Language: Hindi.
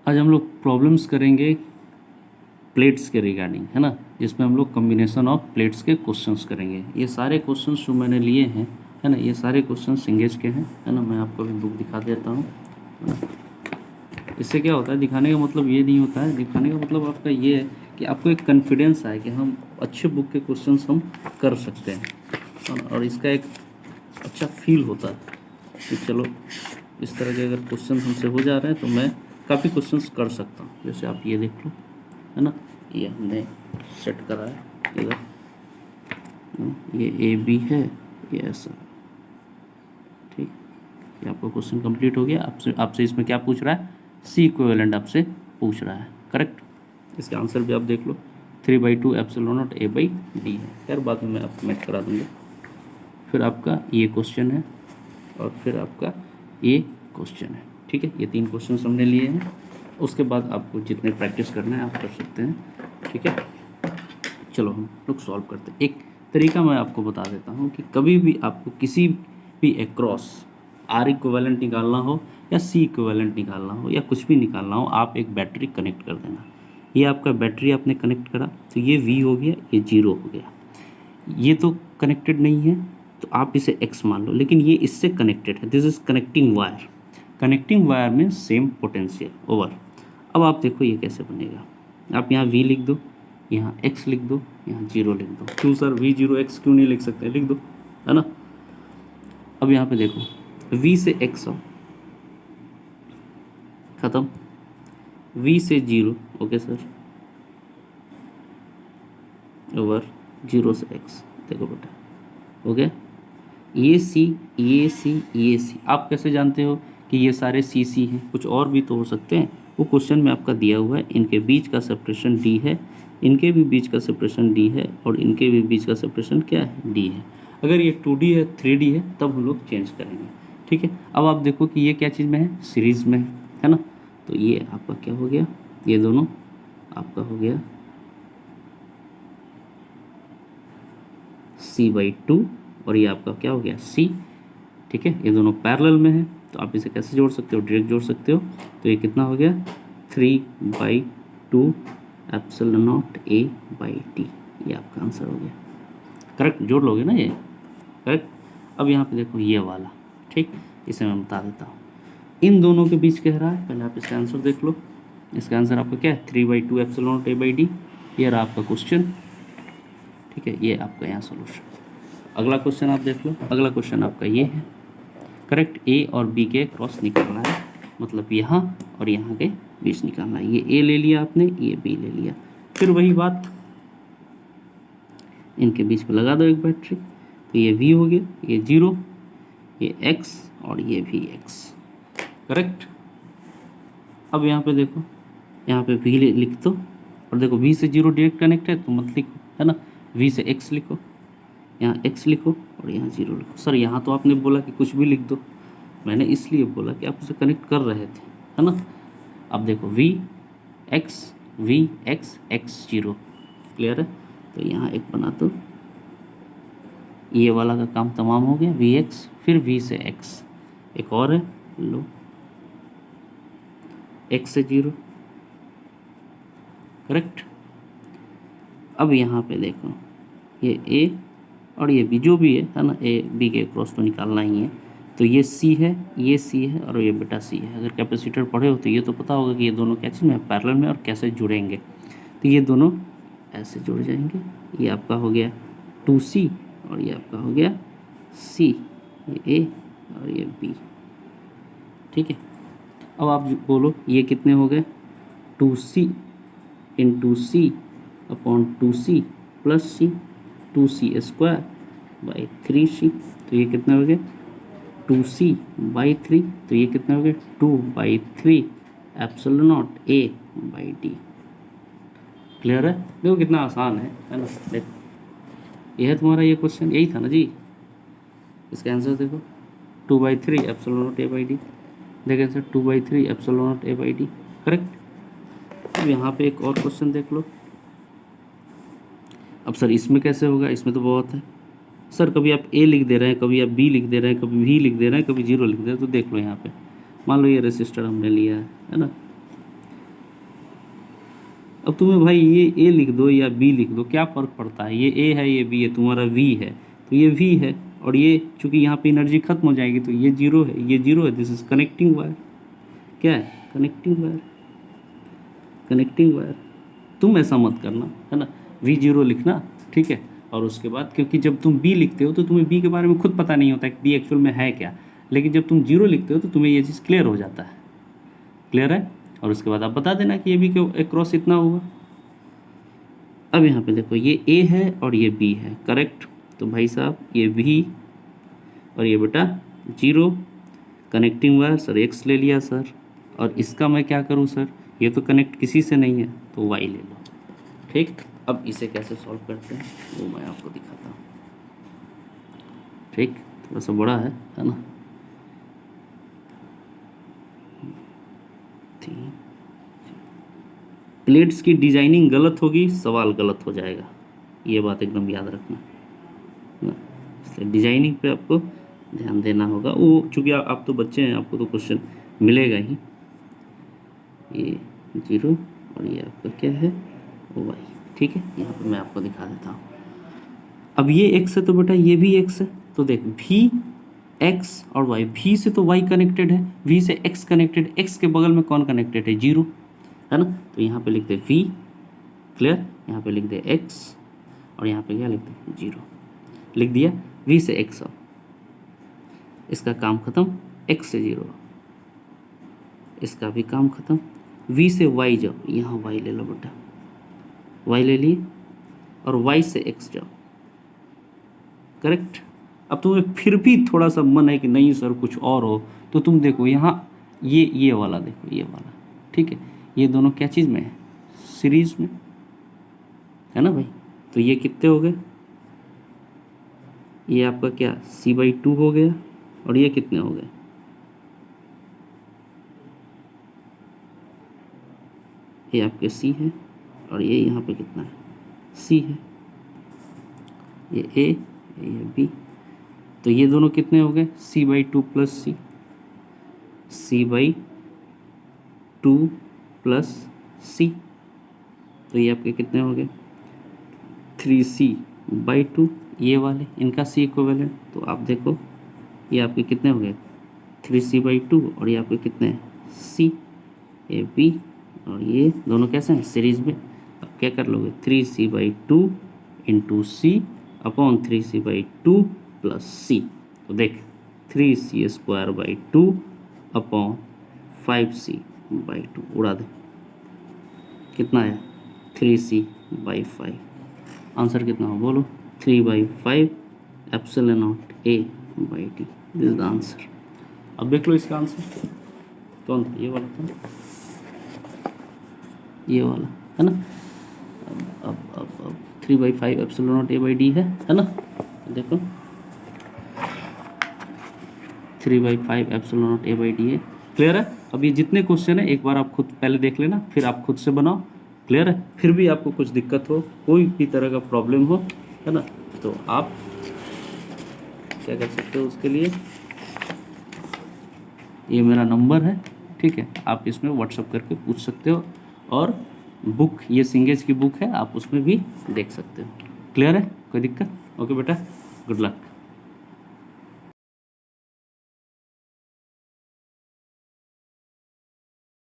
आज हम लोग प्रॉब्लम्स करेंगे प्लेट्स के रिगार्डिंग, है ना, जिसमें हम लोग कॉम्बिनेशन ऑफ प्लेट्स के क्वेश्चंस करेंगे। ये सारे क्वेश्चंस जो मैंने लिए हैं, है ना, ये सारे क्वेश्चंस इंगेज के हैं, है ना। मैं आपको अभी बुक दिखा देता हूँ, है ना। इससे क्या होता है, दिखाने का मतलब ये नहीं होता है, दिखाने का मतलब आपका ये है कि आपको एक कॉन्फिडेंस आए कि हम अच्छे बुक के क्वेश्चंस हम कर सकते हैं, और इसका एक अच्छा फील होता है कि चलो इस तरह के अगर क्वेश्चन हमसे हो जा रहे हैं तो मैं काफ़ी क्वेश्चंस कर सकता हूँ। जैसे आप ये देख लो, है ना, ये हमने सेट करा है इधर, ये ए बी है, ये ऐसा, ठीक। ये आपका क्वेश्चन कंप्लीट हो गया। आपसे इसमें क्या पूछ रहा है, सी इक्विवेलेंट आपसे पूछ रहा है, करेक्ट। इसका आंसर भी आप देख लो, 3/2 epsilon not a by D है। खैर बाद में मैं आपको मैच करा दूँगा। फिर आपका ये क्वेश्चन है और फिर आपका ये क्वेश्चन है, ठीक है। ये 3 क्वेश्चन हमने लिए हैं। उसके बाद आपको जितने प्रैक्टिस करना है आप कर सकते हैं, ठीक है। चलो हम लोग सॉल्व करते हैं। एक तरीका मैं आपको बता देता हूँ कि कभी भी आपको किसी भी एक्रॉस आर इक्विवेलेंट निकालना हो या सी इक्विवेलेंट निकालना हो या कुछ भी निकालना हो, आप एक बैटरी कनेक्ट कर देना। ये आपका बैटरी आपने कनेक्ट करा तो ये V हो गया, ये 0 हो गया। ये तो कनेक्टेड नहीं है तो आप इसे X मान लो, लेकिन ये इससे कनेक्टेड है। This is connecting wire. Connecting wire में सेम पोटेंशियल ओवर। अब आप देखो ये कैसे बनेगा। आप यहाँ V लिख दो, यहाँ X लिख दो, यहाँ 0 लिख दो। क्यों सर V0 X क्यों नहीं लिख सकते, लिख दो, है ना। अब यहाँ पे देखो V से X आओ, खत्म। V से 0, ओके सर, ओवर 0 से X। देखो बेटा, हो गया। ये सी, ये सी, ये सी, आप कैसे जानते हो कि ये सारे सी सी हैं? कुछ और भी तो हो सकते हैं, वो क्वेश्चन में आपका दिया हुआ है। इनके बीच का सेपरेशन D है, इनके भी बीच का सेपरेशन D है, और इनके भी बीच का सेपरेशन क्या है, D है। अगर ये 2D है, 3D है, तब हम लोग चेंज करेंगे, ठीक है। अब आप देखो कि ये क्या चीज़ में है, सीरीज़ में है ना। तो ये आपका क्या हो गया, ये दोनों आपका हो गया C/2, और ये आपका क्या हो गया, C, ठीक है। ये दोनों पैरेलल में है तो आप इसे कैसे जोड़ सकते हो, डायरेक्ट जोड़ सकते हो। तो ये कितना हो गया, 3/2 epsilon not A by T. ये आपका आंसर हो गया, करेक्ट। जोड़ लोगे ना ये, करेक्ट। अब यहाँ पे देखो ये वाला, ठीक, इसे मैं बता देता हूँ। इन दोनों के बीच कह रहा है, पहले आप इसका आंसर देख लो। इसका आंसर आपका क्या है, 3/2 epsilon not A by D. ये रहा आपका क्वेश्चन, ठीक है। ये आपका यहाँ सोल्यूशन। अगला क्वेश्चन आप देख लो। अगला क्वेश्चन आपका ये है, करेक्ट। ए और बी के क्रॉस निकालना है, मतलब यहाँ और यहाँ के बीच निकालना है। ये ए ले लिया आपने, ये बी ले लिया। फिर वही बात, इनके बीच में लगा दो एक बैटरी, तो ये V हो गया, ये 0, ये X और ये भी X, करेक्ट। अब यहाँ पे देखो, यहाँ पे V लिख दो, और देखो V से 0 डायरेक्ट कनेक्ट है तो मत लिखो, है ना। V से X लिखो, यहाँ X लिखो और यहाँ 0 लिखो। सर यहाँ तो आपने बोला कि कुछ भी लिख दो, मैंने इसलिए बोला कि आप उसे कनेक्ट कर रहे थे, है ना। अब देखो V X V X X 0, clear है। तो यहाँ एक बना दो, ये वाला का काम तमाम हो गया। Vx, फिर V से X, एक और है, लो X से 0, करेक्ट। अब यहाँ पे देखो ये A और ये B, जो भी है ना, A B के क्रॉस तो निकालना ही है। तो ये C है, ये C है और ये बेटा C है। अगर कैपेसिटर पढ़े हो तो ये तो पता होगा कि ये दोनों क्या चीज़ में पैरेलल में और कैसे जुड़ेंगे। तो ये दोनों ऐसे जुड़ जाएंगे। ये आपका हो गया 2C और ये आपका हो गया C, ये A और ये B, ठीक है। अब आप बोलो ये कितने हो गए, 2C into C upon 2C plus C, 2C square by 3C। तो ये कितने हो गए, 2C बाई 3। तो ये कितने हो गए, 2/3 epsilon not A by D. Clear है। देखो कितना आसान है ना। देखो ये है तुम्हारा ये क्वेश्चन, यही था ना जी। इसका आंसर देखो, 2/3 epsilon not A by d. देखिए answer 2/3 epsilon not A by d, correct. अब यहाँ पे एक और क्वेश्चन देख लो। अब सर इसमें कैसे होगा, इसमें तो बहुत है सर। कभी आप A लिख दे रहे हैं, कभी आप B लिख दे रहे हैं, कभी V लिख दे रहे हैं, कभी 0 लिख दे रहे हैं। तो देख लो यहाँ पे, मान लो ये रेसिस्टर हमने लिया है ना। अब तुम्हें भाई ये ए लिख दो या बी लिख दो, क्या फ़र्क पड़ता है, ये ए है ये बी है, तुम्हारा वी है तो ये वी है, और ये चूँकि यहाँ पे एनर्जी खत्म हो जाएगी तो ये जीरो है, ये जीरो है, दिस इज कनेक्टिंग वायर। क्या है? Connecting wire, connecting wire. तुम ऐसा मत करना, है ना, वी जीरो लिखना, ठीक है। और उसके बाद क्योंकि जब तुम बी लिखते हो तो तुम्हें बी के बारे में खुद पता नहीं होता कि बी एक्चुअल में है क्या, लेकिन जब तुम जीरो लिखते हो तो तुम्हें ये चीज़ क्लियर हो जाता है। क्लियर है? और उसके बाद आप बता देना कि ये बी के क्रॉस इतना हुआ। अब यहाँ पे देखो ये ए है और ये बी है, करेक्ट। तो भाई साहब ये बी और ये बेटा zero, connecting wire sir x ले लिया सर, और इसका मैं क्या करूँ सर, ये तो कनेक्ट किसी से नहीं है तो वाई ले लो, ठीक। अब इसे कैसे सॉल्व करते हैं वो मैं आपको दिखाता हूँ, ठीक। थोड़ा सा बड़ा है ना। प्लेट्स की डिजाइनिंग गलत होगी, सवाल गलत हो जाएगा, ये बात एकदम याद रखना ना। इसलिए डिजाइनिंग पे आपको ध्यान देना होगा। वो चूँकि आप तो बच्चे हैं, आपको तो क्वेश्चन मिलेगा ही। ये जीरो और ये आपका क्या है, वाई, ठीक है। यहाँ पे मैं आपको दिखा देता हूँ। अब ये एक्स है तो बेटा ये भी एक्स है, तो देख वी एक्स और वाई, वी से तो वाई कनेक्टेड है, वी से एक्स कनेक्टेड, एक्स के बगल में कौन कनेक्टेड है, जीरो, है ना। तो यहाँ पे लिख दे वी, क्लियर, यहाँ पे लिख दे एक्स और यहाँ पे क्या लिख दे जीरो, लिख दिया। वी से एक्स आओ, इसका काम खत्म, एक्स से जीरो, इसका भी काम खत्म। वी से वाई जाओ, यहाँ वाई ले लो बेटा, वाई ले लिए, और वाई से एक्स जाओ, करेक्ट। अब तुम्हें फिर भी थोड़ा सा मन है कि नहीं सर कुछ और हो, तो तुम देखो यहाँ ये वाला देखो, ये वाला, ठीक है। ये दोनों क्या चीज़ में है, सीरीज में, है ना भाई। तो ये कितने हो गए, ये आपका क्या c/2 हो गया, और ये कितने हो गए, ये आपके c है, और ये यहाँ पे कितना है, c है, ये a ये b, तो ये दोनों कितने हो गए, c/2 plus c, c/2 plus c, तो ये आपके कितने हो गए 3c/2, ये वाले इनका c इक्विवेलेंट। तो आप देखो ये आपके कितने हो गए 3c/2, और ये आपके कितने हैं c, ये b, और ये दोनों कैसे हैं सीरीज में। अब क्या कर लोगे 3c/2 इंटू सी अपॉन 3c/2 प्लस c, तो देख 3c² 2 अपॉन 5c/2, उड़ा दे, कितना है 3c/5। आंसर कितना हो बोलो, 3/5 epsilon not a/d, this is the answer. अब देख लो इसका आंसर कौन था, ये वाला था, ये वाला, है ना। अब 3/5 एप्सिलॉन नॉट a/d है ना। देखो 3/5 एप्सिलॉन नॉट a/d है, क्लियर है। अब ये जितने क्वेश्चन है एक बार आप खुद पहले देख लेना, फिर आप खुद से बनाओ, क्लियर है। फिर भी आपको कुछ दिक्कत हो, कोई भी तरह का प्रॉब्लम हो, है ना, तो आप क्या कर सकते हो उसके लिए, ये मेरा नंबर है, ठीक है, आप इसमें व्हाट्सअप करके पूछ सकते हो, और बुक ये सिंगेज की बुक है, आप उसमें भी देख सकते हो, क्लियर है, कोई दिक्कत, ओके बेटा, गुड लक।